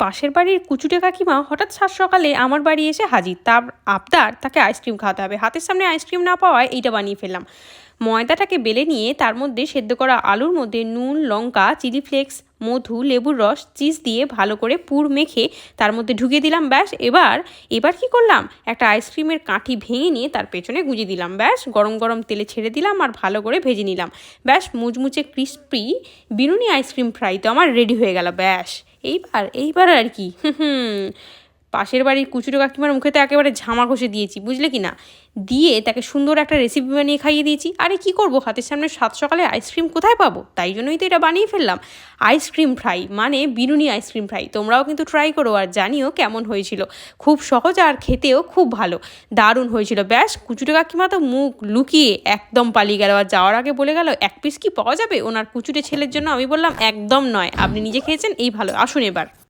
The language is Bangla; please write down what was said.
পাশের বাড়ির কুচুটে কাকিমা হঠাৎ সাত সকালে আমার বাড়ি এসে হাজির। তার আবদার তাকে আইসক্রিম খাওয়াতে হবে। হাতের সামনে আইসক্রিম না পাওয়ায় এইটা বানিয়ে ফেললাম। ময়দাটাকে বেলে নিয়ে তার মধ্যে সেদ্ধ করা আলুর মধ্যে নুন, লঙ্কা, চিলি ফ্লেক্স, মধু, লেবুর রস, চিজ দিয়ে ভালো করে পুর মেখে তার মধ্যে ঢুকিয়ে দিলাম। ব্যাস এবার কি করলাম, একটা আইসক্রিমের কাঠি ভেঙে নিয়ে তার পেছনে গুঁজে দিলাম। ব্যাস গরম গরম তেলে ছেড়ে দিলাম আর ভালো করে ভেজে নিলাম। ব্যাস মুচমুচে ক্রিস্পি বিনুনি আইসক্রিম ফ্রাই তো আমার রেডি হয়ে গেল। ব্যাস এইবার আর কি পাশের বাড়ির কুচুরো কাকিমার মুখে তো একেবারে ঝামা ঘষে দিয়েছি, বুঝলে কি না, দিয়ে তাকে সুন্দর একটা রেসিপি বানিয়ে খাইয়ে দিয়েছি। আরে কি করব, হাতের সামনে সাত সকালে আইসক্রিম কোথায় পাবো, তাই জন্যই তো এটা বানিয়ে ফেললাম। আইসক্রিম ফ্রাই মানে বিনুনি আইসক্রিম ফ্রাই। তোমরাও কিন্তু ট্রাই করো আর জানিও কেমন হয়েছিল। খুব সহজ আর খেতেও খুব ভালো, দারুণ হয়েছিল। ব্যাস কুচুরো কাকিমা তো মুখ লুকিয়ে একদম পালিয়ে গেল, আর যাওয়ার আগে বলে গেল এক পিস কি পাওয়া যাবে ওনার কুচুরে ছেলের জন্য। আমি বললাম একদম নয়, আপনি নিজে খেয়েছেন, এই ভালো, আসুন এবার।